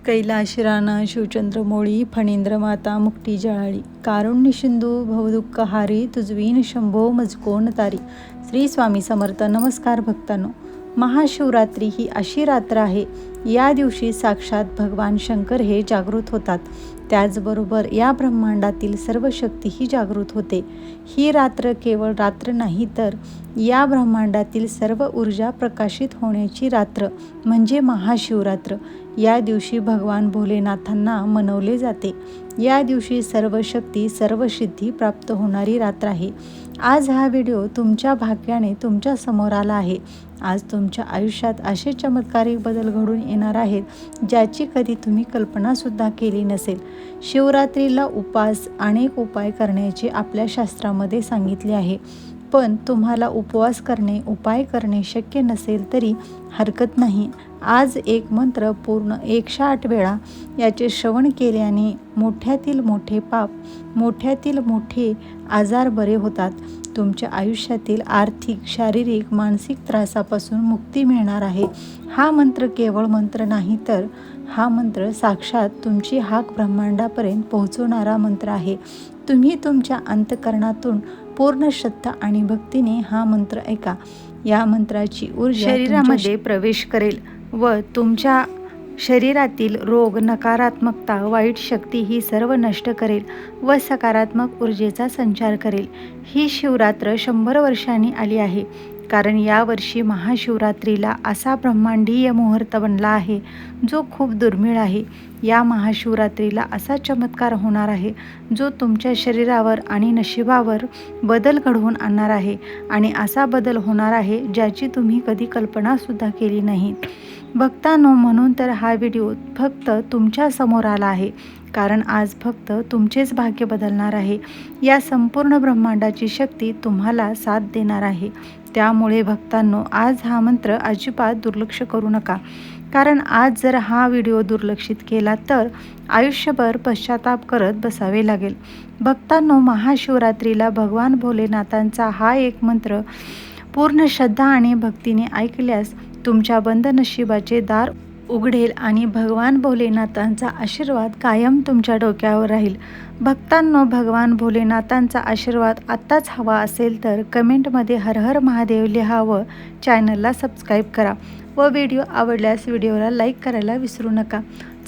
कैलाशिराना शिवचंद्रमौळी फणींद्र माता मुक्ती जळाळी कारुण्य सिंधू भवदुःख हारी तुझवीन शंभो मजकोण तारी. श्री स्वामी समर्थ. नमस्कार भक्तांनो, महाशिवरात्री ही अशी रात्र आहे, या दिवशी साक्षात भगवान शंकर हे जागृत होतात. त्याचबरोबर या ब्रह्मांडातील सर्व शक्तीही जागृत होते. ही रात्र केवळ रात्र नाही, तर या ब्रह्मांडातील सर्व ऊर्जा प्रकाशित होण्याची रात्र म्हणजे महाशिवरात्र. या दिवशी भगवान भोलेनाथांना मनवले जाते. या दिवशी सर्व शक्ती, सर्व सिद्धी प्राप्त होणारी रात्र आहे. आज हा व्हिडिओ तुमच्या भाग्याने तुमच्या समोर आला आहे. आज तुमच्या आयुष्यात असे चमत्कारिक बदल घडून येणार आहेत, ज्याची कधी तुम्ही कल्पनासुद्धा केली नसेल. शिवरात्रीला अनेक उपाय करण्याचे आपल्या शास्त्रामध्ये सांगितले आहे. पण तुम्हाला उपवास करणे, उपाय करणे शक्य नसेल तरी हरकत नाही. आज एक मंत्र पूर्ण 108 वेळा याचे श्रवण केल्याने मोठ्यातील मोठे पाप, मोठ्यातील मोठे आजार बरे होतात. तुमच्या आयुष्यातील आर्थिक, शारीरिक, मानसिक त्रासापासून मुक्ती मिळणार आहे. हा मंत्र केवळ मंत्र नाही, तर हा मंत्र साक्षात तुमची हाक ब्रह्मांडापर्यंत पोहोचवणारा मंत्र आहे. तुम्ही तुमच्या अंतःकरणातून पूर्ण श्रद्धा आणि भक्तीने हा मंत्र ऐका. या मंत्राची ऊर्जा शरीरामध्ये प्रवेश करेल व तुमच्या शरीरातील रोग, नकारात्मकता, वाईट शक्ती ही सर्व नष्ट करेल व सकारात्मक ऊर्जेचा संचार करेल. ही शिवरात्र 100 वर्षांनी आली आहे, कारण यावर्षी महाशिवरात्रीला असा ब्रह्मांडीय मुहूर्त बनला आहे, जो खूप दुर्मिळ आहे. या महाशिवरात्रीला असा चमत्कार होणार आहे, जो तुमच्या शरीरावर आणि नशिबावर बदल घडवून आणणार आहे. आणि असा बदल होणार आहे, ज्याची तुम्ही कधी कल्पनासुद्धा केली नाही. भक्तांनो, म्हणून तर हा व्हिडिओ फक्त तुमच्या समोर आला आहे, कारण आज फक्त तुमचेच भाग्य बदलणार आहे. या संपूर्ण ब्रह्मांडाची शक्ती तुम्हाला साथ देणार आहे. त्यामुळे भक्तांनो, आज हा मंत्र अजिबात दुर्लक्ष करू नका, कारण आज जर हा व्हिडिओ दुर्लक्षित केला तर आयुष्यभर पश्चाताप करत बसावे लागेल. भक्तांनो, महाशिवरात्रीला भगवान भोलेनाथांचा हा एक मंत्र पूर्ण श्रद्धा आणि भक्तीने ऐकल्यास तुमच्या बंद नशिबाचे दार उघडेल आणि भगवान भोलेनाथांचा आशीर्वाद कायम तुमच्या डोक्यावर राहील. भक्तांनो, भगवान भोलेनाथांचा आशीर्वाद आत्ताच हवा असेल तर कमेंटमध्ये हर हर महादेव लिहा व चॅनलला सबस्क्राईब करा व व्हिडिओ आवडल्यास व्हिडिओला लाईक करायला विसरू नका.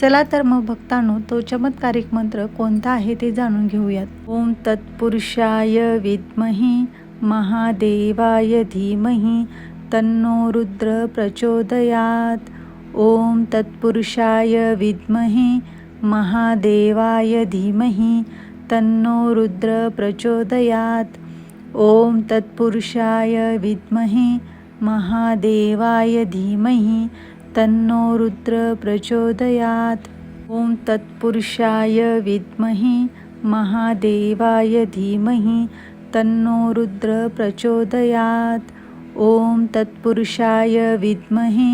चला तर मग भक्तांनो, तो चमत्कारिक मंत्र कोणता आहे ते जाणून घेऊयात. ओम तत्पुरुषाय विद्महे महादेवाय धीमहि तन्नो रुद्र प्रचोदयात. ओम तत्पुरुषाय विद्महे महादेवाय धीमहि तन्नो रुद्र प्रचोदयात. ओम तत्पुरुषाय विद्महे महादेवाय धीमहि तन्नो रुद्र प्रचोदयात. ओम तत्पुरुषाय विद्महे महादेवाय धीमहि तन्नो रुद्र प्रचोदयात. ओम तत्पुरुषाय विद्महे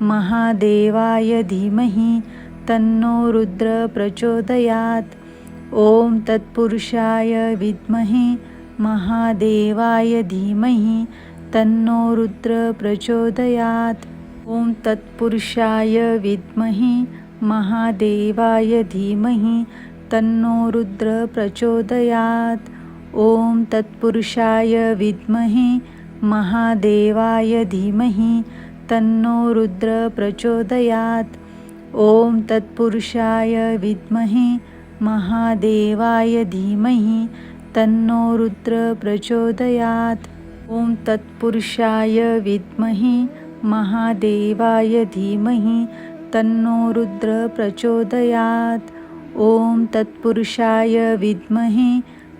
महादेवाय धीमहि तन्नो रुद्र प्रचोदयात. ओम तत्पुरुषाय विद्महे महादेवाय धीमहि तन्नो रुद्र प्रचोदयात. ओम तत्पुरुषाय विद्महे महादेवाय धीमहि तन्नो रुद्र प्रचोदयात. ओम तत्पुरुषाय विद्महे महादेवाय धीमहि तन्नो रुद्र प्रचोदयात. ओम तत्पुरुषाय विद्महे महादेवाय धीमहि तन्नो रुद्र प्रचोदयात. ओम तत्पुरुषाय विद्महे महादेवाय धीमहि तन्नो रुद्र प्रचोदयात. ओम तत्पुरुषाय विद्महे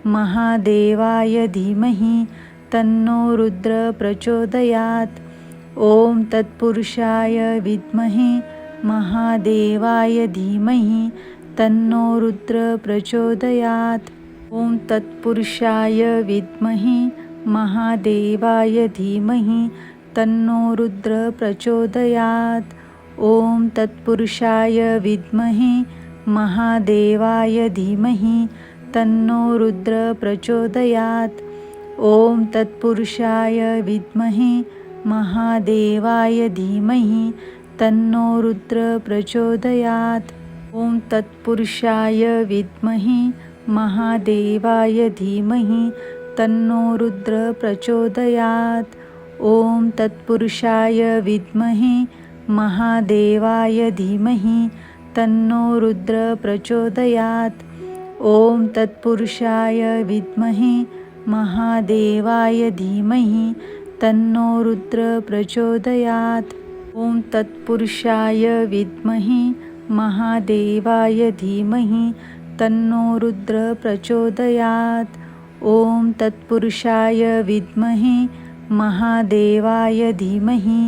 महादेवाय धीमहि तन्नो रुद्र प्रचोदयात. ओम तत्पुरुषाय विद्महे महादेवाय धीमहि तन्नो रुद्र प्रचोदयात. ओम तत्पुरुषाय विद्महे महादेवाय धीमहि तन्नो रुद्र प्रचोदयात. ओम तत्पुरुषाय विद्महे महादेवाय धीमहि तन्नो रुद्र प्रचोदयात. ओम तत्पुरुषाय विद्महे महादेवाय धीमहि तन्नो रुद्र प्रचोदयात. ॐ तत्पुरुषाय विद्महे महादेवाय धीमहि तन्नो रुद्र प्रचोदयात्। ॐ तत्पुरुषाय विद्महे महादेवाय धीमहि तन्नो रुद्र प्रचोदयात्। ॐ तत्पुरुषाय विद्महे महादेवाय धीमहि तन्नो रुद्र प्रचोदयात्। ॐ तत्पुरुषाय विद्महे महादेवाय धीमहि तन्नो रुद्र प्रचोदयात्। ॐ तत्पुरुषाय विद्महे महादेवाय धीमहि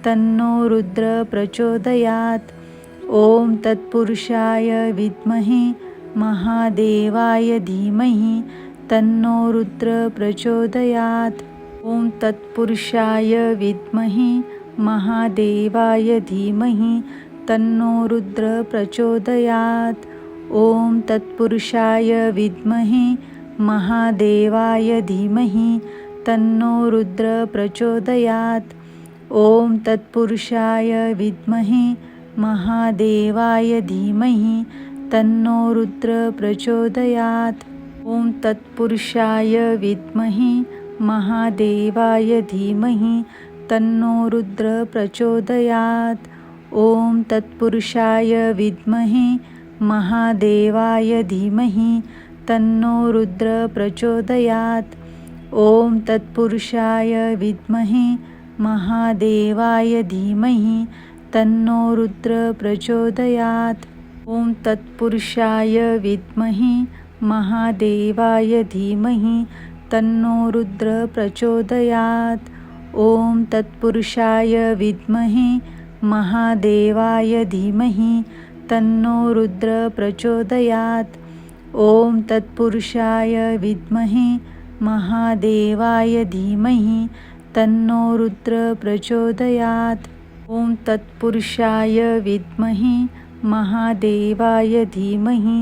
तन्नो रुद्र प्रचोदयात्। ॐ तत्पुरुषाय विद्महे महादेवाय धीमहि तन्नो रुद्र प्रचोदयात्। ॐ तत्पुरुषाय विद्महे महादेवाय धीमहि तन्नो रुद्र प्रचोदयात्। ॐ तत्पुरुषाय विद्महे महादेवाय धीमहि तन्नो रुद्र प्रचोदयात्। ॐ तत्पुरुषाय विद्महे महादेवाय धीमहि तन्नो रुद्र प्रचोदयात्। ॐ तत्पुरुषाय विद्महे महादेवाय धीमहि तन्नो रुद्र प्रचोदयात्। ॐ तत्पुरुषाय विद्महे महादेवाय धीमहि तन्नो रुद्र प्रचोदयात्। ॐ तत्पुरुषाय विद्महे महादेवाय धीमहि तन्नो रुद्र प्रचोदयात्। ॐ तत्पुरुषाय विद्महे महादेवाय धीमहि तन्नो रुद्र प्रचोदयात्। ॐ तत्पुरुषाय विद्महे महादेवाय धीमहि तन्नो रुद्र प्रचोदयात्। ॐ तत्पुरुषाय विद्महे महादेवाय धीमहि तन्नो रुद्र प्रचोदयात्। ॐ तत्पुरुषाय विद्महे महादेवाय धीमहि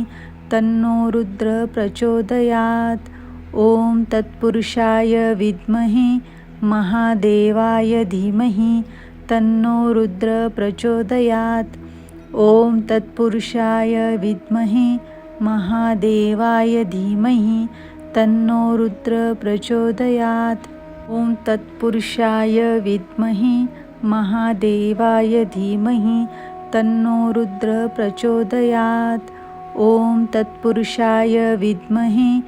तन्नो रुद्र प्रचोदयात्। ॐ तत्पुरुषाय विद्महे महादेवाय धीमहि तन्नो रुद्र प्रचोदयात्। ॐ तत्पुरुषाय विद्महे महादेवाय धीमहि तन्नो रुद्र प्रचोदयात्। ॐ तत्पुरुषाय विद्महे महादेवाय धीमहि तन्नो रुद्र प्रचोदयात्। ॐ तत्पुरुषाय विद्महे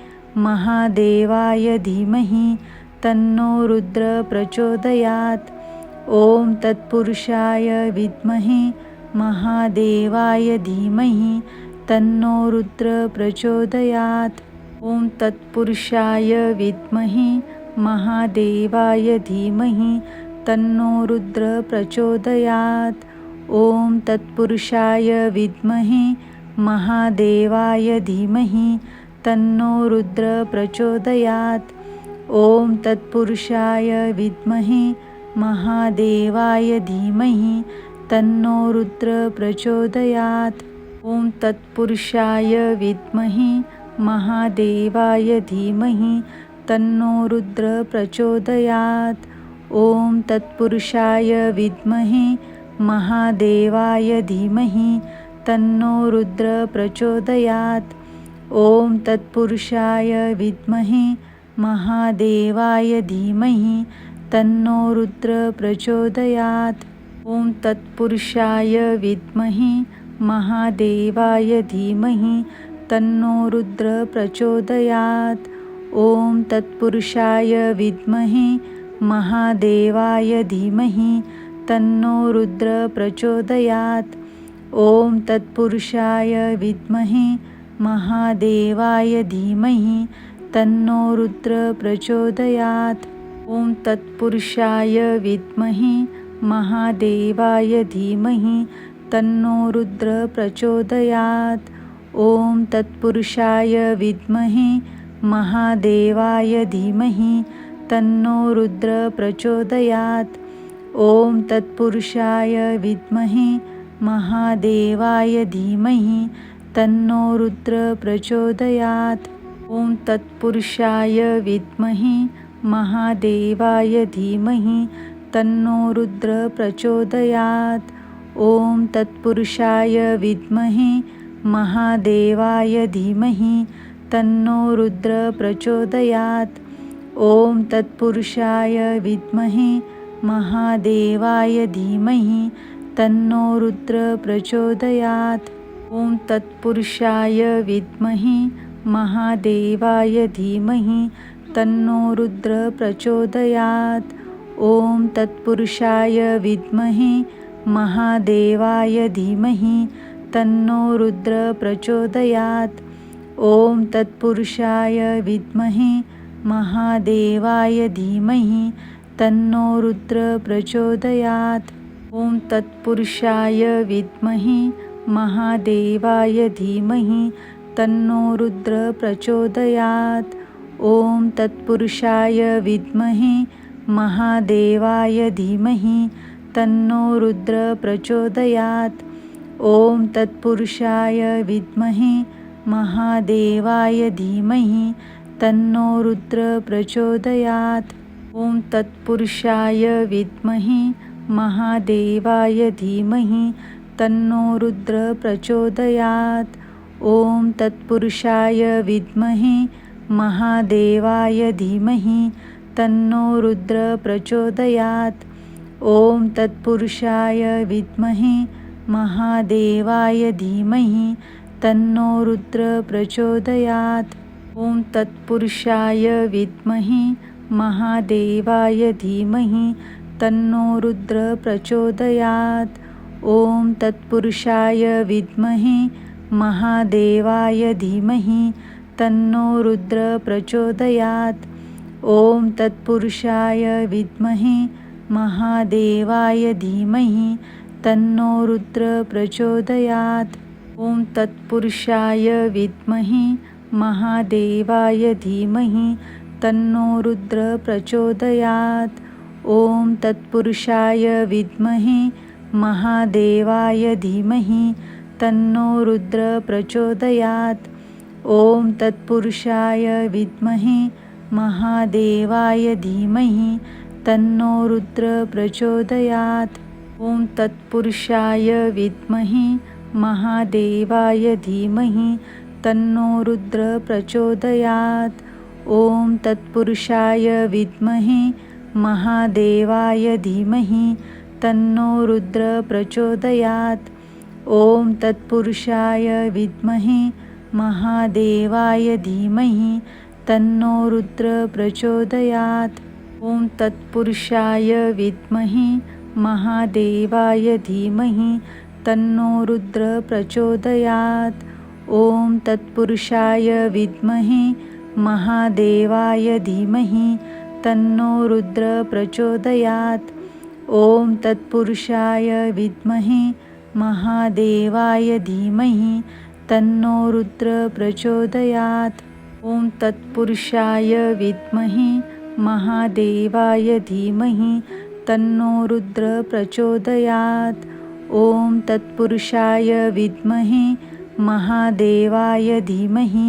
महादेवाय धीमहि तन्नो रुद्र प्रचोदयात्। ॐ तत्पुरुषाय विद्महे महादेवाय धीमहि तन्नो रुद्र प्रचोदयात्। ॐ तत्पुरुषाय विद्महे महादेवाय धीमहि तन्नो रुद्र प्रचोदयात्। ॐ तत्पुरुषाय विद्महे महादेवाय धीमहि तन्नो रुद्र प्रचोदयात्। ॐ तत्पुरुषाय विद्महे महादेवाय धीमहि तन्नो रुद्र प्रचोदयात्। ॐ तत्पुरुषाय विद्महे महादेवाय धीमहि तन्नो रुद्र प्रचोदयात्। ॐ तत्पुरुषाय विद्महे महादेवाय धीमहि तन्नो रुद्र प्रचोदयात्। ॐ तत्पुरुषाय विद्महे महादेवाय धीमहि तन्नो रुद्र प्रचोदयात्। ॐ तत्पुरुषाय विद्महे महादेवाय धीमहि तन्नो रुद्र प्रचोदयात्। ॐ तत्पुरुषाय विद्महे महादेवाय धीमहि तन्नो रुद्र प्रचोदयात्। ॐ तत्पुरुषाय विद्महे महादेवाय धीमहि तन्नो रुद्र प्रचोदयात्। ॐ तत्पुरुषाय विद्महे महादेवाय धीमहि तन्नो रुद्र प्रचोदयात्। ॐ तत्पुरुषाय विद्महे महादेवाय धीमहि तन्नो रुद्र प्रचोदयात्। ॐ तत्पुरुषाय विद्महे महादेवाय धीमहि तन्नो रुद्र प्रचोदयात्। ॐ तत्पुरुषाय विद्महे महादेवाय धीमहि तन्नो रुद्र प्रचोदयात्। ॐ तत्पुरुषाय विद्महे महादेवाय धीमहि तन्नो रुद्र प्रचोदयात्। ॐ तत्पुरुषाय विद्महे महादेवाय धीमहि तन्नो रुद्र प्रचोदयात्। ॐ तत्पुरुषाय विद्महे महादेवाय धीमहि तन्नो रुद्र प्रचोदयात्। ॐ तत्पुरुषाय विद्महे महादेवाय धीमहि तन्नो रुद्र प्रचोदयात्। ॐ तत्पुरुषाय विद्महे महादेवाय धीमहि तन्नो रुद्र प्रचोदयात्। ॐ तत्पुरुषाय विद्महे महादेवाय धीमहि तन्नो रुद्र प्रचोदयात्। ॐ तत्पुरुषाय विद्महे महादेवाय धीमहि तन्नो रुद्र प्रचोदयात्। ॐ तत्पुरुषाय विद्महे महादेवाय धीमहि तन्नो रुद्र प्रचोदयात्। ॐ तत्पुरुषाय विद्महे महादेवाय धीमहि तन्नो रुद्र प्रचोदयात्। ॐ तत्पुरुषाय विद्महे महादेवाय धीमहि तन्नो रुद्र प्रचोदयात्। ॐ तत्पुरुषाय विद्महे महादेवाय धीमहि तन्नो रुद्र प्रचोदयात्। ॐ तत्पुरुषाय विद्महे महादेवाय धीमहि तन्नो रुद्र प्रचोदयात्। ॐ तत्पुरुषाय विद्महे महादेवाय धीमहि तन्नो रुद्र प्रचोदयात्। ॐ तत्पुरुषाय विद्महे महादेवाय धीमहि तन्नो रुद्र प्रचोदयात्। ॐ तत्पुरुषाय विद्महे महादेवाय धीमहि तन्नो रुद्र प्रचोदयात्। ॐ तत्पुरुषाय विद्महे महादेवाय धीमहि तन्नो रुद्र प्रचोदयात्। ॐ तत्पुरुषाय विद्महे महादेवाय धीमहि तन्नो रुद्र प्रचोदयात्। ॐ तत्पुरुषाय विद्महे महादेवाय धीमहि तन्नो रुद्र प्रचोदयात्। ॐ तत्पुरुषाय विद्महे महादेवाय धीमहि तन्नो रुद्र प्रचोदयात्। ॐ तत्पुरुषाय विद्महे महादेवाय धीमहि तन्नो रुद्र प्रचोदयात्। ॐ तत्पुरुषाय विद्महे महादेवाय धीमहि तन्नो रुद्र प्रचोदयात्। ॐ तत्पुरुषाय विद्महे महादेवाय धीमहि तन्नो रुद्र प्रचोदयात्। ॐ तत्पुरुषाय विद्महे महादेवाय धीमहि तन्नो रुद्र प्रचोदयात्। ॐ तत्पुरुषाय विद्महे महादेवाय धीमहि तन्नो रुद्र प्रचोदयात्। ॐ तत्पुरुषाय विद्महे महादेवाय धीमहि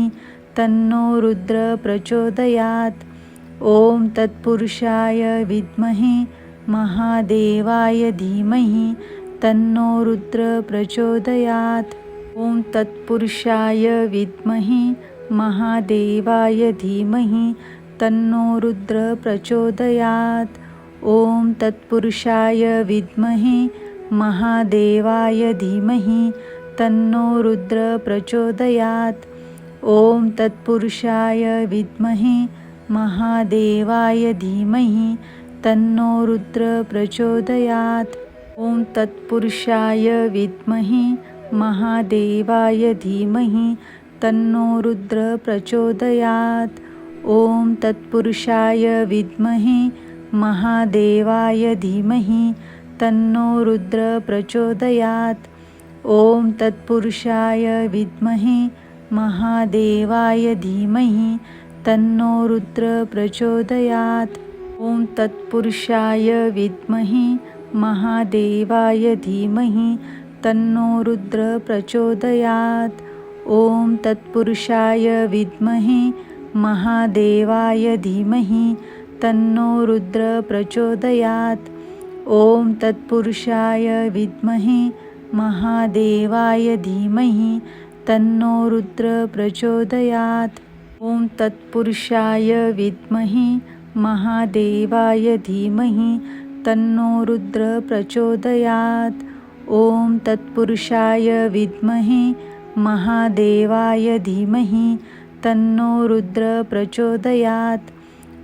तन्नो रुद्र प्रचोदयात्। ॐ तत्पुरुषाय विद्महे महादेवाय धीमहि तन्नो रुद्र प्रचोदयात्। ॐ तत्पुरुषाय विद्महे महादेवाय धीमहि तन्नो रुद्र प्रचोदयात्। ॐ तत्पुरुषाय विद्महे महादेवाय धीमहि तन्नो रुद्र प्रचोदयात्। ॐ तत्पुरुषाय विद्महे महादेवाय धीमहि तन्नो रुद्र प्रचोदयात्। ॐ तत्पुरुषाय विद्महे महादेवाय धीमहि तन्नो रुद्र प्रचोदयात्। ॐ तत्पुरुषाय विद्महे महादेवाय धीमहि तन्नो रुद्र प्रचोदयात्। ॐ तत्पुरुषाय विद्महे महादेवाय धीमहि तन्नो रुद्र प्रचोदयात्। ॐ तत्पुरुषाय विद्महे महादेवाय धीमहि तन्नो रुद्र प्रचोदयात्। ॐ तत्पुरुषाय विद्महे महादेवाय धीमहि तन्नो रुद्र प्रचोदयात्। ॐ तत्पुरुषाय विद्महे महादेवाय धीमहि तन्नो रुद्र प्रचोदयात्। ॐ तत्पुरुषाय विद्महे महादेवाय धीमहि तन्नो रुद्र प्रचोदयात्। ॐ तत्पुरुषाय विद्महे महादेवाय धीमहि तन्नो रुद्र प्रचोदयात्।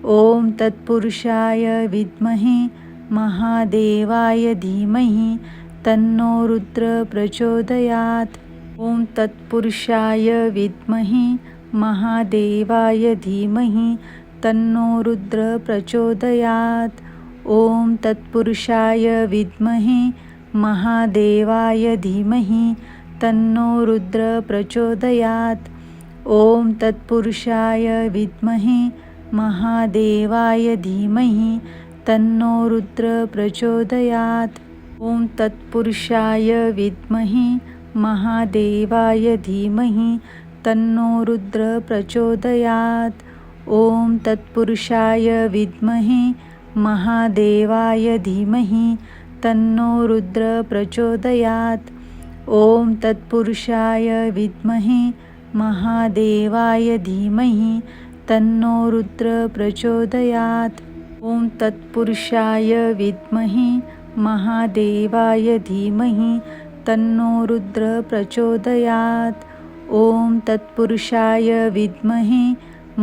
ॐ तत्पुरुषाय विद्महे महादेवाय धीमहि तन्नो रुद्र प्रचोदयात्। ॐ तत्पुरुषाय विद्महे महादेवाय धीमहि तन्नो रुद्र प्रचोदयात्। ॐ तत्पुरुषाय विद्महे महादेवाय धीमहि तन्नो रुद्र प्रचोदयात्। ॐ तत्पुरुषाय विद्महे महादेवाय धीमहि तन्नो रुद्र प्रचोदयात्। ॐ तत्पुरुषाय विद्महे महादेवाय धीमहि तन्नो रुद्र प्रचोदयात्। ॐ तत्पुरुषाय विद्महे महादेवाय धीमहि तन्नो रुद्र प्रचोदयात्। ॐ तत्पुरुषाय विद्महे महादेवाय धीमहि तन्नो रुद्र प्रचोदयात्। ॐ तत्पुरुषाय विद्महे महादेवाय धीमहि तन्नो रुद्र प्रचोदयात्। ॐ तत्पुरुषाय विद्महे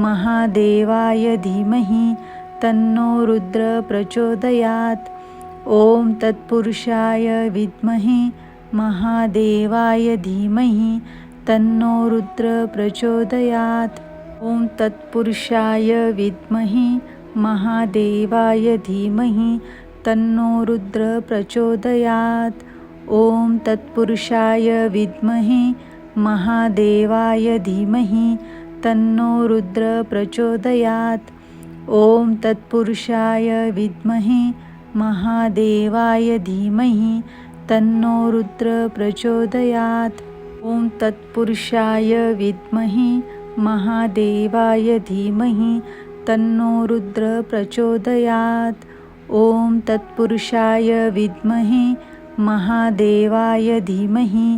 महादेवाय धीमहि तन्नो रुद्र प्रचोदयात्। ॐ तत्पुरुषाय विद्महे महादेवाय धीमहि तन्नो रुद्र प्रचोदयात्। ॐ तत्पुरुषाय विद्महे महादेवाय धीमहि तन्नो रुद्र प्रचोदयात्। ॐ तत्पुरुषाय विद्महे महादेवाय धीमहि तन्नो रुद्र प्रचोदयात्। ॐ तत्पुरुषाय विद्महे महादेवाय धीमहि तन्नो रुद्र प्रचोदयात्। ॐ तत्पुरुषाय विद्महे महादेवाय धीमहि तन्नो रुद्र प्रचोदयात्। ॐ तत्पुरुषाय विद्महे महादेवाय धीमहि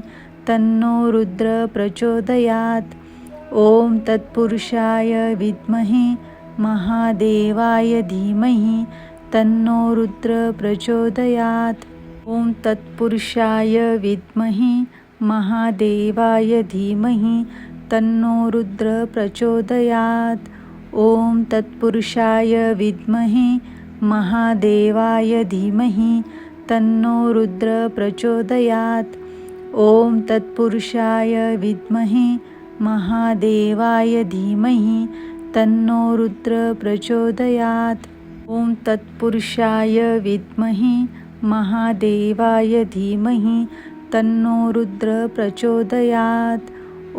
तन्नो रुद्र प्रचोदयात्। ॐ तत्पुरुषाय विद्महे महादेवाय धीमहि तन्नो रुद्र प्रचोदयात्। ॐ तत्पुरुषाय विद्महे महादेवाय धीमहि तन्नो रुद्र प्रचोदयात्। ॐ तत्पुरुषाय विद्महे महादेवाय धीमहि तन्नो रुद्र प्रचोदयात्। ॐ तत्पुरुषाय विद्महे महादेवाय धीमहि तन्नो रुद्र प्रचोदयात्। ॐ तत्पुरुषाय विद्महे महादेवाय धीमहि तन्नो रुद्र प्रचोदयात्।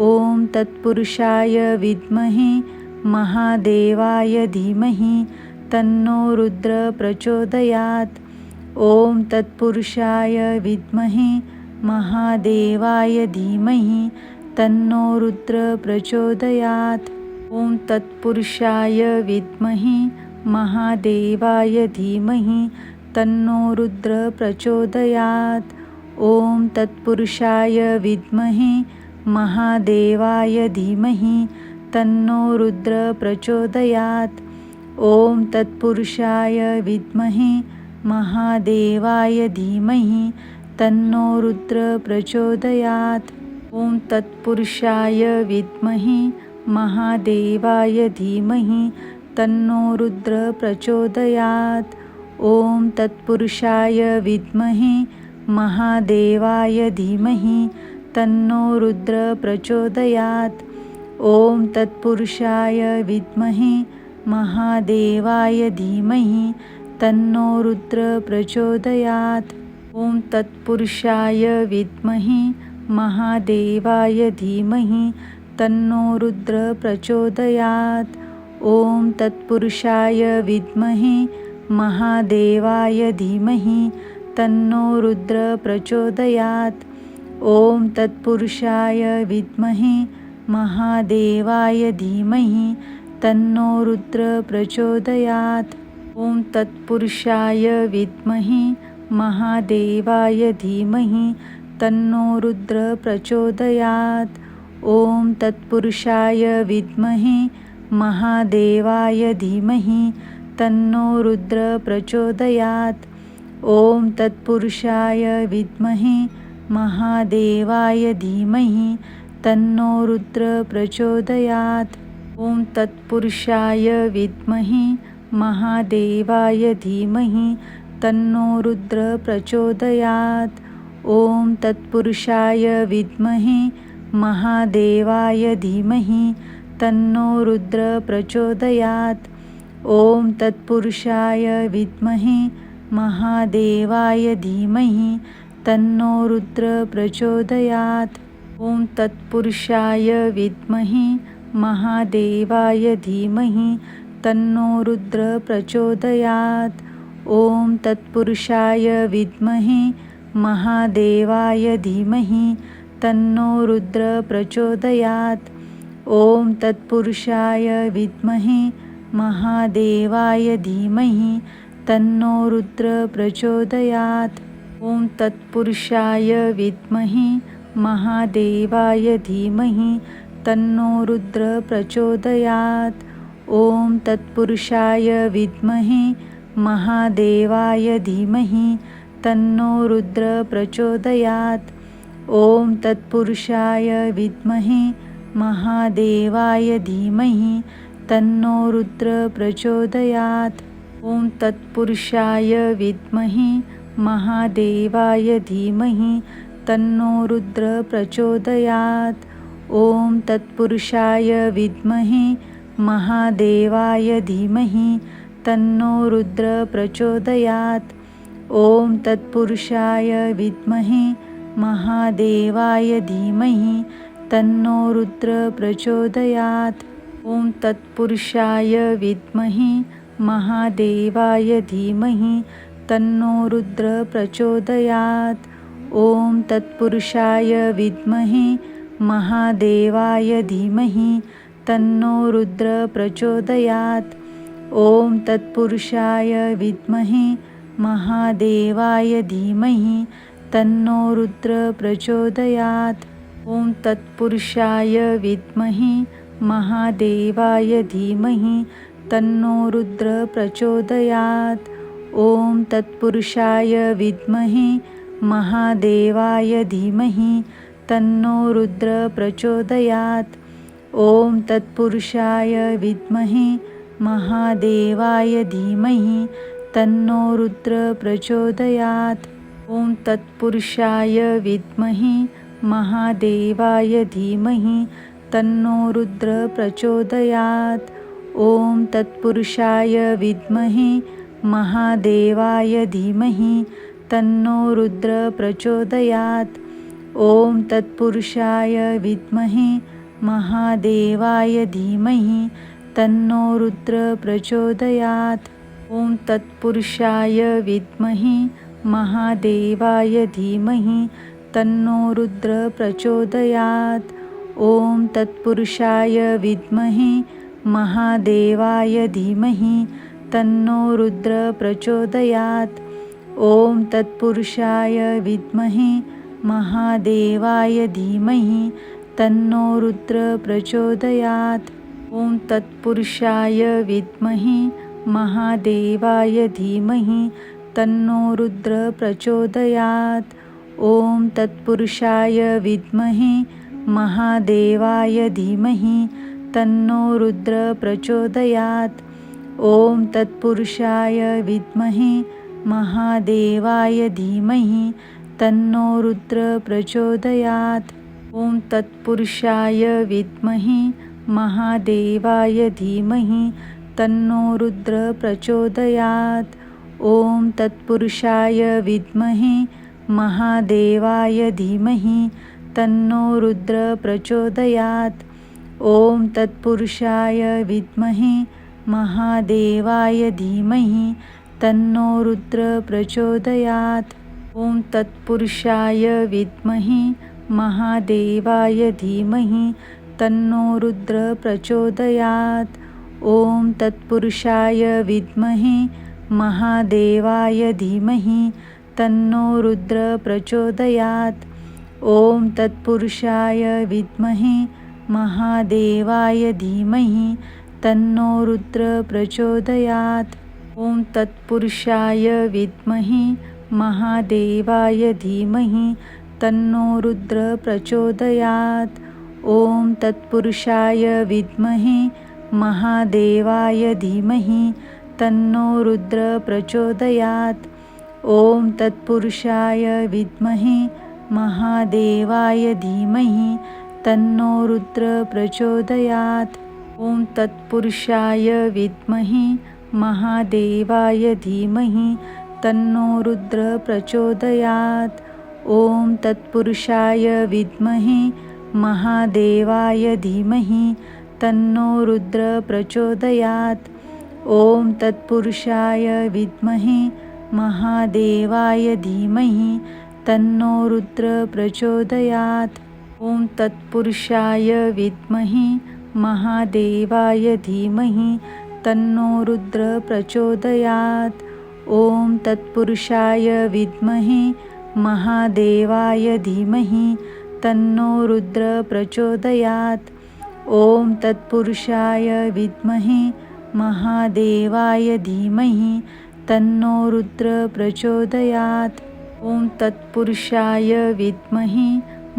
ॐ तत्पुरुषाय विद्महे महादेवाय धीमहि तन्नो रुद्र प्रचोदयात्। ॐ तत्पुरुषाय विद्महे महादेवाय धीमहि तन्नो रुद्र प्रचोदयात्। ॐ तत्पुरुषाय विद्महे महादेवाय धीमहि तन्नो रुद्र प्रचोदयात्। ॐ तत्पुरुषाय विद्महे महादेवाय धीमहि तन्नो रुद्र प्रचोदयात्। ॐ तत्पुरुषाय विद्महे महादेवाय धीमहि तन्नो रुद्र प्रचोदयात्। ॐ तत्पुरुषाय विद्महे महादेवाय धीमहि तन्नो रुद्र प्रचोदयात्। ॐ तत्पुरुषाय विद्महे महादेवाय धीमहि तन्नो रुद्र प्रचोदयात्। ॐ तत्पुरुषाय विद्महे महादेवाय धीमहि तन्नो रुद्र प्रचोदयात्। ॐ तत्पुरुषाय विद्महे महादेवाय धीमहि तन्नो रुद्र प्रचोदयात्। ॐ तत्पुरुषाय विद्महे महादेवाय धीमहि तन्नो रुद्र प्रचोदयात्। ॐ तत्पुरुषाय विद्महे महादेवाय धीमहि तन्नो रुद्र प्रचोदयात्। ओम तत्पुरुषाय विद्महे महादेवाय धीमहि तन्नो रुद्र प्रचोदयात्। ओम तत्पुरुषाय विद्महे महादेवाय धीमहि तन्नो रुद्र प्रचोदयात्। ओम तत्पुरुषाय विद्महे महादेवाय धीमहि तन्नो रुद्र प्रचोदयात्। ओम तत्पुरुषाय विद्महे महादेवाय धीमहि तन्नो रुद्र प्रचोदयात्। ओम तत्पुरुषाय विद्महे महादेवाय धीमहि तन्नो रुद्र प्रचोदयात्। ओम तत्पुरुषाय विद्महे महादेवाय धीमहि तन्नो रुद्र प्रचोदयात्। ओम तत्पुरुषाय विद्महे महादेवाय धीमहि तन्नो रुद्र प्रचोदयात्। ओम तत्पुरुषाय विद्महे महादेवाय धीमहि तन्नो रुद्र प्रचोदयात्। ओम तत्पुरुषाय विद्महे महादेवाय धीमहि तन्नो रुद्र प्रचोदयात्। ओम तत्पुरुषाय विद्महे महादेवाय धीमहि तन्नो रुद्र प्रचोदयात्। ओम तत्पुरुषाय विद्महे महादेवाय धीमहि तन्नो रुद्र प्रचोदयात्। ओम तत्पुरुषाय विद्महे महादेवाय धीमहि तन्नो रुद्र प्रचोदयात्। ओम तत्पुरुषाय विद्महे महादेवाय धीमहि तन्नो रुद्र प्रचोदयात्। ओम तत्पुरुषाय विद्महे महादेवाय धीमहि तन्नो रुद्र प्रचोदयात्। ओम तत्पुरुषाय विद्महे महादेवाय धीमहि तन्नो रुद्र प्रचोदयात्। ओम तत्पुरुषाय विद्महे महादेवाय धीमहि तन्नो रुद्र प्रचोदयात्। ओम तत्पुरुषाय विद्महे महादेवाय धीमहि तन्नो रुद्र प्रचोदयात्। ओम तत्पुरुषाय विद्महे महादेवाय धीमहि तन्नो रुद्र प्रचोदयात्। ओम तत्पुरुषाय विद्महे महादेवाय धीमहि तन्नो रुद्र प्रचोदयात्। ओम तत्पुरुषाय विद्महे महादेवाय धीमहि तन्नो रुद्र प्रचोदयात्। ओम तत्पुरुषाय विद्महे महादेवाय धीमहि तन्नो रुद्र प्रचोदयात्। ओम तत्पुरुषाय विद्महे महादेवाय धीमहि तन्नो रुद्र प्रचोदयात्। ओम तत्पुरुषाय विद्महे महादेवाय धीमहि तन्नो रुद्र प्रचोदयात्। ओम तत्पुरुषाय विद्महे महादेवाय धीमहि तन्नो रुद्र प्रचोदयात्। ओम तत्पुरुषाय विद्महे महादेवाय धीमहि तन्नो रुद्र प्रचोदयात्। ओम तत्पुरुषाय विद्महे महादेवाय धीमहि तन्नो रुद्र प्रचोदयात्। ओम तत्पुरुषाय विद्महे महादेवाय धीमहि तन्नो रुद्र प्रचोदयात्। ओम तत्पुरुषाय विद्महे महादेवाय धीमहि तन्नो रुद्र प्रचोदयात्। ओम तत्पुरुषाय विद्महे महादेवाय धीमहि तन्नो रुद्र प्रचोदयात्। ओम तत्पुरुषाय विद्महे महादेवाय धीमहि तन्नो रुद्र प्रचोदयात्। ओम तत्पुरुषाय विद्महे महादेवाय धीमहि तन्नो रुद्र प्रचोदयात्। ओम तत्पुरुषाय विद्महे महादेवाय धीमहि तन्नो रुद्र प्रचोदयात्। ओम तत्पुरुषाय विद्महे महादेवाय धीमहि तन्नो रुद्र प्रचोदयात्। ओम तत्पुरुषाय विद्महे महादेवाय धीमहि तन्नो रुद्र प्रचोदयात्। ॐ तत्पुरुषाय विद्महे महादेवाय धीमहि तन्नो रुद्र प्रचोदयात्। ॐ तत्पुरुषाय विद्महे महादेवाय धीमहि तन्नो रुद्र प्रचोदयात्। ॐ तत्पुरुषाय विद्महे महादेवाय धीमहि तन्नो रुद्र प्रचोदयात्। ॐ तत्पुरुषाय विद्महे महादेवाय धीमहि तन्नो रुद्र प्रचोदयात्। ॐ तत्पुरुषाय विद्महे महादेवाय धीमहि तन्नो रुद्र प्रचोदयात्। ॐ तत्पुरुषाय विद्महे महादेवाय धीमहि तन्नो रुद्र प्रचोदयात्। ॐ तत्पुरुषाय विद्महे महादेवाय धीमहि तन्नो रुद्र प्रचोदयात्। ॐ तत्पुरुषाय विद्महे महादेवाय धीमहि तन्नो रुद्र प्रचोदयात्। ॐ तत्पुरुषाय विद्महे महादेवाय धीमहि तन्नो रुद्र प्रचोदयात्। ॐ तत्पुरुषाय विद्महे महादेवाय धीमहि तन्नो रुद्र प्रचोदयात्। ॐ तत्पुरुषाय विद्महे महादेवाय धीमहि तन्नो रुद्र प्रचोदयात्। ॐ तत्पुरुषाय विद्महे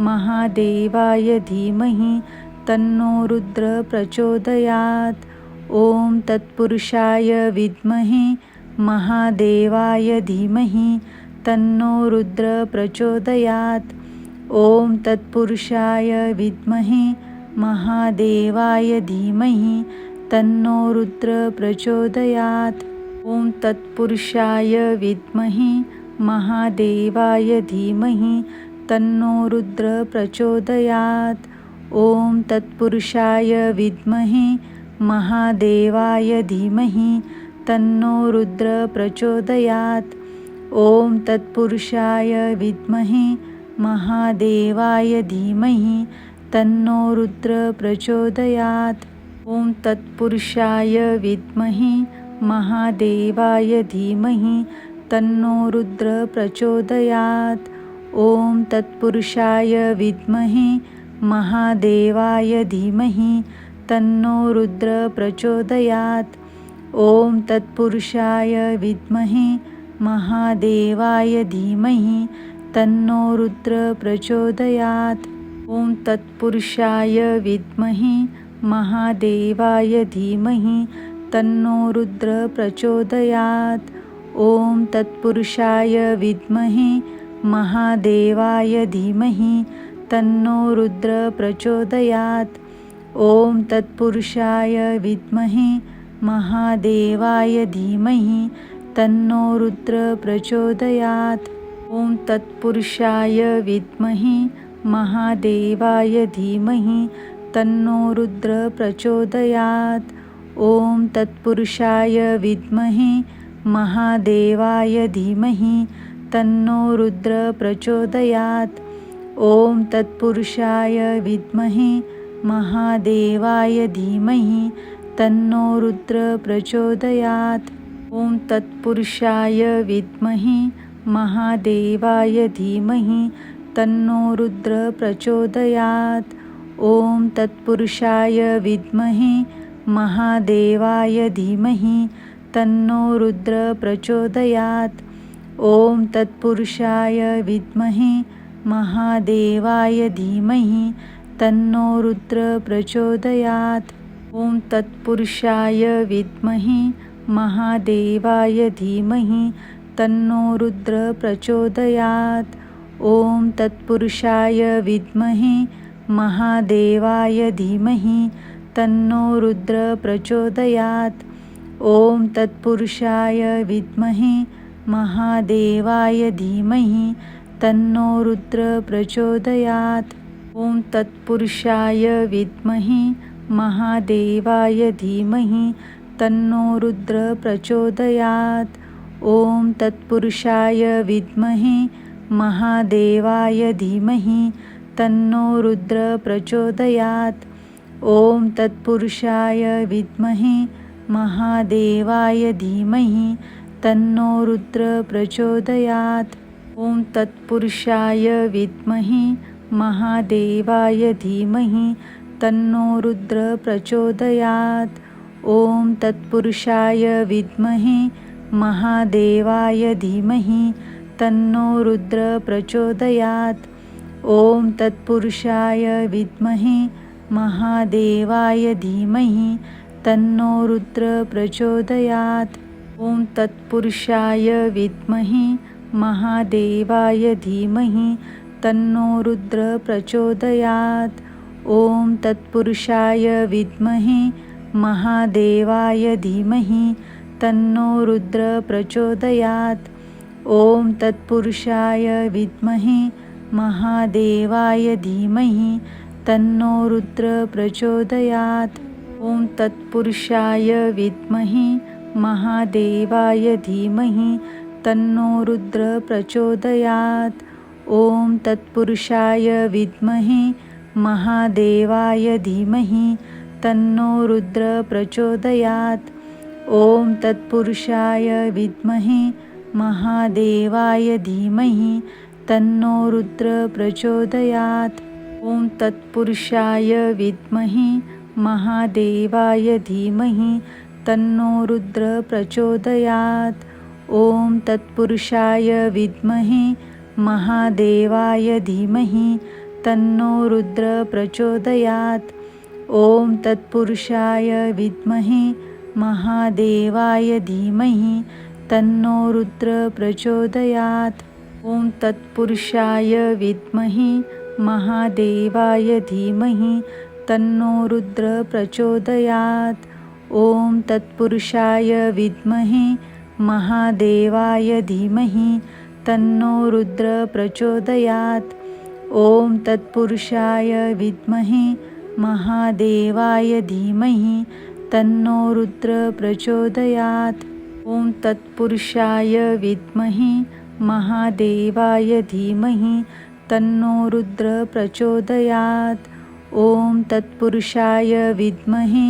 महादेवाय धीमहि तन्नो रुद्र प्रचोदयात्। ॐ तत्पुरुषाय विद्महे महादेवाय धीमहि तन्नो रुद्र प्रचोदयात्। ॐ तत्पुरुषाय विद्महे महादेवाय धीमहि तन्नो रुद्र प्रचोदयात्। ॐ तत्पुरुषाय विद्महे महादेवाय धीमहि तन्नो रुद्र प्रचोदयात्। ॐ तत्पुरुषाय विद्महे महादेवाय धीमहि तन्नो रुद्र प्रचोदयात्। ॐ तत्पुरुषाय विद्महे महादेवाय धीमहि तन्नो रुद्र प्रचोदयात्। ॐ तत्पुरुषाय विद्महे महादेवाय धीमहि तन्नो रुद्र प्रचोदयात्। ॐ तत्पुरुषाय विद्महे महादेवाय धीमहि तन्नो रुद्र प्रचोदयात्। ॐ तत्पुरुषाय विद्महे महादेवाय धीमहि तन्नो रुद्र प्रचोदयात्। ॐ तत्पुरुषाय विद्महे महादेवाय धीमहि तन्नो रुद्र प्रचोदयात्। ॐ तत्पुरुषाय विद्महे महादेवाय धीमहि तन्नो रुद्र प्रचोदयात्। ॐ तत्पुरुषाय विद्महे महादेवाय धीमहि तन्नो रुद्र प्रचोदयात्। ॐ तत्पुरुषाय विद्महे महादेवाय धीमहि तन्नो रुद्र प्रचोदयात्। ॐ तत्पुरुषाय विद्महे महादेवाय धीमहि तन्नो रुद्र प्रचोदयात्। ॐ तत्पुरुषाय विद्महे महादेवाय धीमहि तन्नो रुद्र प्रचोदयात्। ॐ तत्पुरुषाय विद्महे महादेवाय धीमहि तन्नो रुद्र प्रचोदयात्। ॐ तत्पुरुषाय विद्महे महादेवाय धीमहि तन्नो रुद्र प्रचोदयात्। ॐ तत्पुरुषाय विद्महे महादेवाय धीमहि तन्नो रुद्र प्रचोदयात्। ॐ तत्पुरुषाय विद्महे महादेवाय धीमहि तन्नो रुद्र प्रचोदयात्। ॐ तत्पुरुषाय विद्महे महादेवाय धीमहि तन्नो रुद्र प्रचोदयात्। ॐ तत्पुरुषाय विद्महे महादेवाय धीमहि तन्नो रुद्र प्रचोदयात्। ॐ तत्पुरुषाय विद्महे महादेवाय धीमहि तन्नो रुद्र प्रचोदयात्। ॐ तत्पुरुषाय विद्महे महादेवाय धीमहि तन्नो रुद्र प्रचोदयात्। ओम तत्पुरुषाय विद्महे महादेवाय धीमहि तन्नो रुद्र प्रचोदयात्। ओम तत्पुरुषाय विद्महे महादेवाय धीमहि तन्नो रुद्र प्रचोदयात्। ओम तत्पुरुषाय विद्महे महादेवाय धीमहि तन्नो रुद्र प्रचोदयात्। ओम तत्पुरुषाय विद्महे महादेवाय धीमहि तन्नो रुद्र प्रचोदयात्। ओम तत्पुरुषाय विद्महे महादेवाय धीमहि तन्नो रुद्र प्रचोदयात्। ओम तत्पुरुषाय विद्महे महादेवाय धीमहि तन्नो रुद्र प्रचोदयात्। ओम तत्पुरुषाय विद्महे महादेवाय धीमहि तन्नो रुद्र प्रचोदयात्। ओम तत्पुरुषाय विद्महे महादेवाय धीमहि तन्नो रुद्र प्रचोदयात्। ओम तत्पुरुषाय विद्महे महादेवाय धीमहि तन्नो रुद्र प्रचोदयात्। ओम तत्पुरुषाय विद्महे महादेवाय धीमहि तन्नो रुद्र प्रचोदयात्। ओम तत्पुरुषाय विद्महे महादेवाय धीमहि तन्नो रुद्र प्रचोदयात्। ओम तत्पुरुषाय विद्महे महादेवाय धीमहि तन्नो रुद्र प्रचोदयात्। ओम तत्पुरुषाय विद्महे महादेवाय धीमहि तन्नो रुद्र प्रचोदयात्। ओम तत्पुरुषाय विद्महे महादेवाय धीमहि तन्नो रुद्र प्रचोदयात्। ओम तत्पुरुषाय विद्महे महादेवाय धीमहि तन्नो रुद्र प्रचोदयात्। ओम तत्पुरुषाय विद्महे महादेवाय धीमहि तन्नो रुद्र प्रचोदयात्। ओम तत्पुरुषाय विद्महे महादेवाय धीमहि तन्नो रुद्र प्रचोदयात्। ओम तत्पुरुषाय विद्महे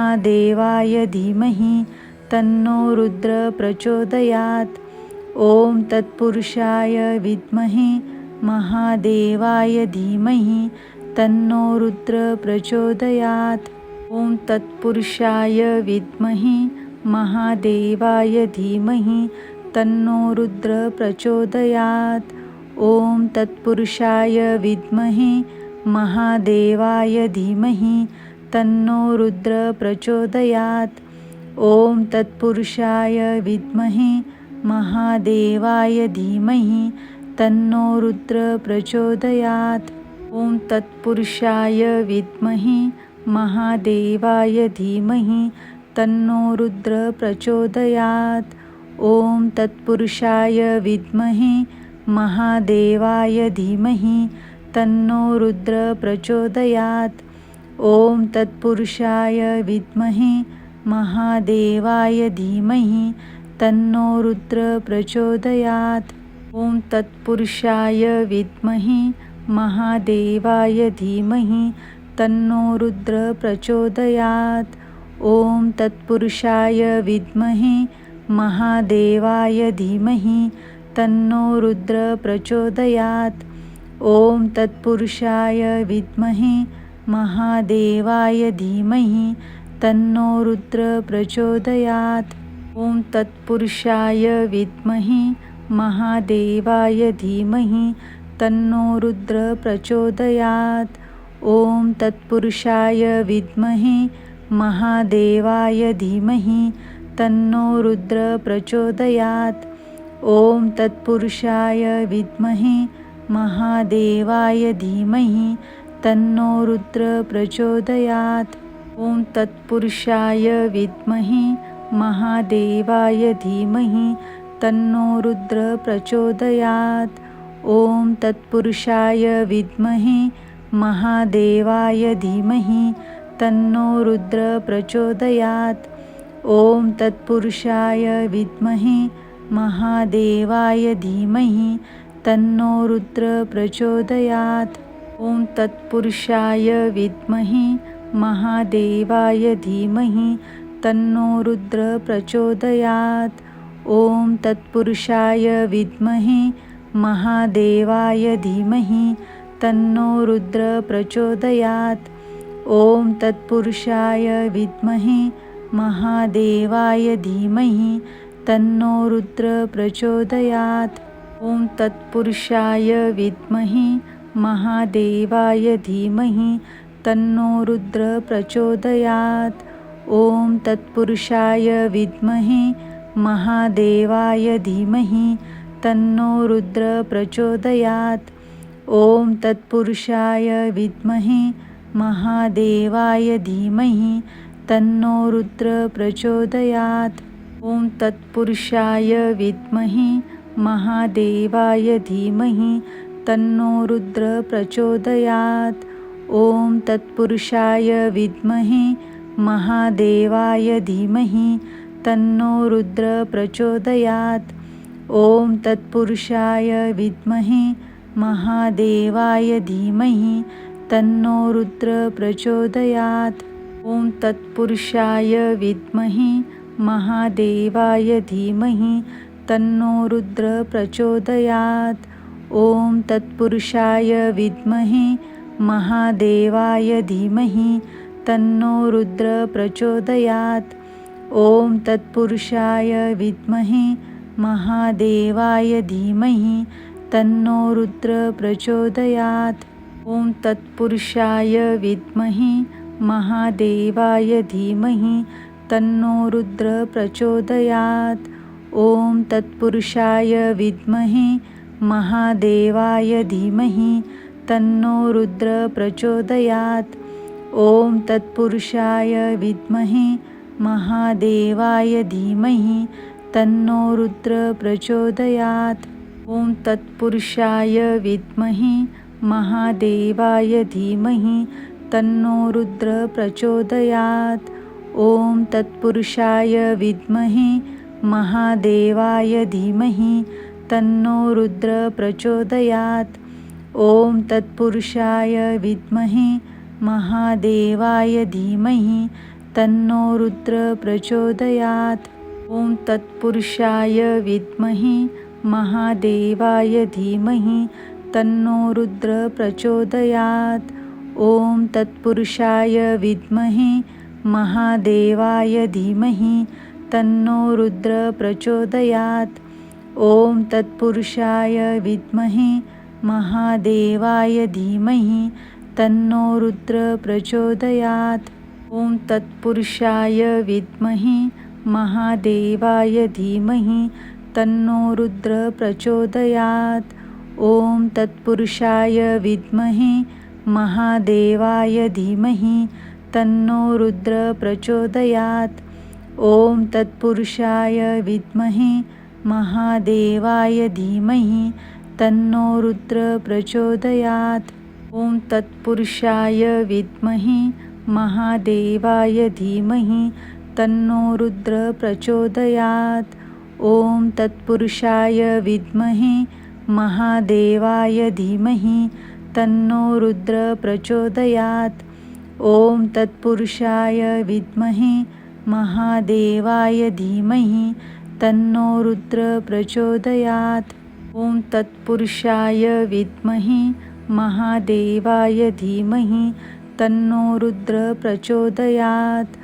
महादेवाय धीमहि तन्नो रुद्र प्रचोदयात्। ओम तत्पुरुषाय विद्महे महादेवाय धीमहि तन्नो रुद्र प्रचोदयात्। ओम तत्पुरुषाय विद्महे महादेवाय धीमहि तन्नो रुद्र प्रचोदयात्। ओम तत्पुरुषाय विद्महे महादेवाय धीमहि तन्नो रुद्र प्रचोदयात्। ओम तत्पुरुषाय विद्महे महादेवाय धीमहि तन्नो रुद्र प्रचोदयात्। ओम तत्पुरुषाय विद्महे महादेवाय धीमहि तन्नो रुद्र प्रचोदयात्। ओम तत्पुरुषाय विद्महे महादेवाय धीमहि तन्नो रुद्र प्रचोदयात्। ओम तत्पुरुषाय विद्महे महादेवाय धीमहि तन्नो रुद्र प्रचोदयात्। ओम तत्पुरुषाय विद्महे महादेवाय धीमहि तन्नो रुद्र प्रचोदयात्। ओम तत्पुरुषाय विद्महे महादेवाय धीमहि तन्नो रुद्र प्रचोदयात्। ओम तत्पुरुषाय विद्महे महादेवाय धीमहि तन्नो रुद्र प्रचोदयात्। ओम तत्पुरुषाय विद्महे महादेवाय धीमहि तन्नो रुद्र प्रचोदयात्। ओम तत्पुरुषाय विद्महे महादेवाय धीमहि तन्नो रुद्र प्रचोदयात्। ओम तत्पुरुषाय विद्महे महादेवाय धीमहि तन्नो रुद्र प्रचोदयात्। ओम तत्पुरुषाय विद्महे महादेवाय धीमहि तन्नो रुद्र प्रचोदयात्। ओम तत्पुरुषाय विद्महे महादेवाय धीमहि तन्नो रुद्र प्रचोदयात्। ओम तत्पुरुषाय विद्महे महादेवाय धीमहि तन्नो रुद्र प्रचोदयात्। ओम तत्पुरुषाय विद्महे महादेवाय धीमहि तन्नो रुद्र प्रचोदयात्। ॐ तत्पुरुषाय विद्महे महादेवाय धीमहि तन्नो रुद्र प्रचोदयात्। ॐ तत्पुरुषाय विद्महे महादेवाय धीमहि तन्नो रुद्र प्रचोदयात्। ॐ तत्पुरुषाय विद्महे महादेवाय धीमहि तन्नो रुद्र प्रचोदयात्। ॐ तत्पुरुषाय विद्महे महादेवाय धीमहि तन्नो रुद्र प्रचोदयात्। ॐ तत्पुरुषाय विद्महे महादेवाय धीमहि तन्नो रुद्र प्रचोदयात्। ॐ तत्पुरुषाय विद्महे महादेवाय धीमहि तन्नो रुद्र प्रचोदयात्। ॐ तत्पुरुषाय विद्महे महादेवाय धीमहि तन्नो रुद्र प्रचोदयात्। ॐ तत्पुरुषाय विद्महे महादेवाय धीमहि तन्नो रुद्र प्रचोदयात्। ॐ तत्पुरुषाय विद्महे महादेवाय धीमहि तन्नो रुद्र प्रचोदयात्। ॐ तत्पुरुषाय विद्महे महादेवाय धीमहि तन्नो रुद्र प्रचोदयात्। ॐ तत्पुरुषाय विद्महे महादेवाय धीमहि तन्नो रुद्र प्रचोदयात्। ॐ तत्पुरुषाय विद्महे महादेवाय धीमहि तन्नो रुद्र प्रचोदयात्। ॐ तत्पुरुषाय विद्महे महादेवाय धीमहि तन्नो रुद्र प्रचोदयात्। ॐ तत्पुरुषाय विद्महे महादेवाय धीमहि तन्नो रुद्र प्रचोदयात्। ॐ तत्पुरुषाय विद्महे महादेवाय धीमहि तन्नो रुद्र प्रचोदयात्। ॐ तत्पुरुषाय विद्महे महादेवाय धीमहि तन्नो रुद्र प्रचोदयात्। ॐ तत्पुरुषाय विद्महे महादेवाय धीमहि तन्नो रुद्र प्रचोदयात्। ॐ तत्पुरुषाय विद्महे महादेवाय धीमहि तन्नो रुद्र प्रचोदयात्। ॐ तत्पुरुषाय विद्महे महादेवाय धीमहि तन्नो रुद्र प्रचोदयात्। ॐ तत्पुरुषाय विद्महे महादेवाय धीमहि तन्नो रुद्र प्रचोदयात्। ॐ तत्पुरुषाय विद्महे महादेवाय धीमहि तन्नो रुद्र प्रचोदयात्। ॐ तत्पुरुषाय विद्महे महादेवाय धीमहि तन्नो रुद्र प्रचोदयात्। ॐ तत्पुरुषाय विद्महे महादेवाय धीमहि तन्नो रुद्र प्रचोदयात्। ॐ तत्पुरुषाय विद्महे महादेवाय धीमहि तन्नो रुद्र प्रचोदयात्। ॐ तत्पुरुषाय विद्महे महादेवाय धीमहि तन्नो रुद्र प्रचोदयात्। ॐ तत्पुरुषाय विद्महे महादेवाय धीमहि तन्नो रुद्र प्रचोदयात्। ॐ तत्पुरुषाय विद्महे महादेवाय धीमहि तन्नो रुद्र प्रचोदयात्।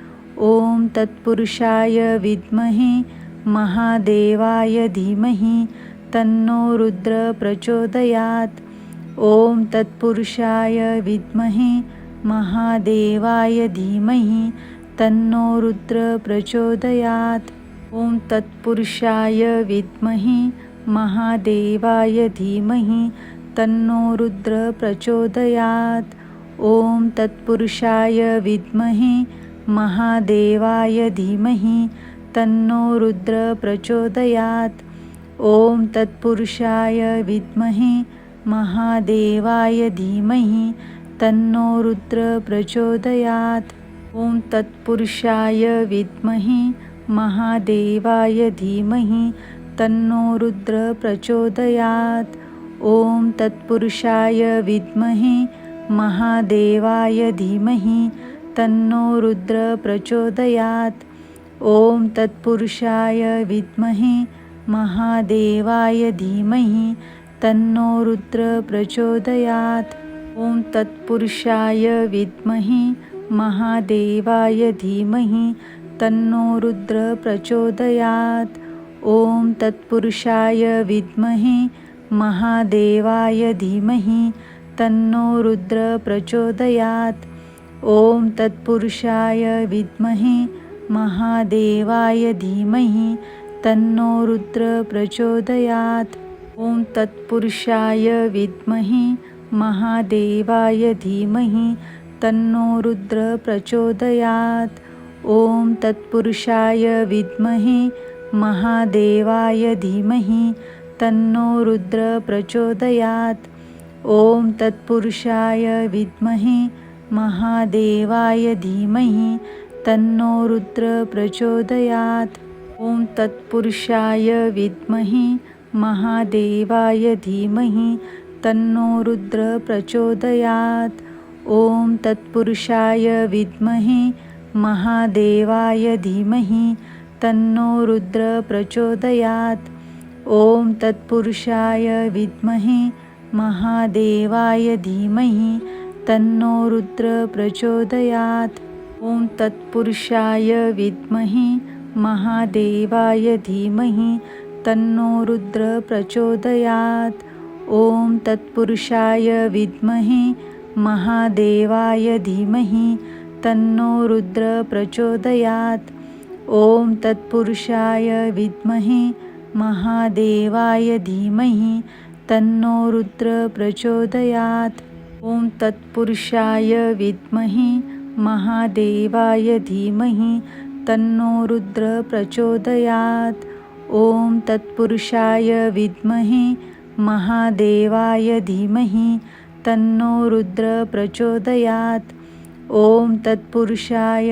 ॐ तत्पुरुषाय विद्महे महादेवाय धीमहि तन्नो रुद्र प्रचोदयात्। ॐ तत्पुरुषाय विद्महे महादेवाय धीमहि तन्नो रुद्र प्रचोदयात्। ॐ तत्पुरुषाय विद्महे महादेवाय धीमहि तन्नो रुद्र प्रचोदयात्। ॐ तत्पुरुषाय विद्महे महादेवाय धीमहि तन्नो रुद्र प्रचोदयात्। ॐ तत्पुरुषाय विद्महे महादेवाय धीमहि तन्नो रुद्र प्रचोदयात्। ॐ तत्पुरुषाय विद्महे महादेवाय धीमहि तन्नो रुद्र प्रचोदयात्। ॐ तत्पुरुषाय विद्महे महादेवाय धीमहि तन्नो रुद्र प्रचोदयात्। ओम तत्पुरुषाय विद्महे महादेवाय धीमहि तन्नो रुद्र प्रचोदयात्। ओम तत्पुरुषाय विद्महे महादेवाय धीमहि तन्नो रुद्र प्रचोदयात्। ओम तत्पुरुषाय विद्महे महादेवाय धीमहि तन्नो रुद्र प्रचोदयात्। ओम तत्पुरुषाय विद्महे महादेवाय धीमहि तन्नो रुद्र प्रचोदयात्। ओम तत्पुरुषाय विद्महे महादेवाय धीमहि तन्नो रुद्र प्रचोदयात्। ओम तत्पुरुषाय विद्महे महादेवाय धीमहि तन्नो रुद्र प्रचोदयात्। ओम तत्पुरुषाय विद्महे महादेवाय धीमहि तन्नो रुद्र प्रचोदयात्। ओम तत्पुरुषाय विद्महे महादेवाय धीमहि तन्नो रुद्र प्रचोदयात्। ओम तत्पुरुषाय विद्महे महादेवाय धीमहि तन्नो रुद्र प्रचोदयात्। ओम तत्पुरुषाय विद्महे महादेवाय धीमहि तन्नो रुद्र प्रचोदयात्। ओम तत्पुरुषाय विद्महे महादेवाय धीमहि तन्नो रुद्र प्रचोदयात्। ओम तत्पुरुषाय विद्महे महादेवाय धीमहि तन्नो रुद्र प्रचोदयात्। ओम तत्पुरुषाय विद्महे महादेवाय धीमहि तन्नो रुद्र प्रचोदयात्। ओम तत्पुरुषाय विद्महे महादेवाय धीमहि तन्नो रुद्र प्रचोदयात्। ओम तत्पुरुषाय विद्महे महादेवाय धीमहि तन्नो रुद्र प्रचोदयात्। ओम तत्पुरुषाय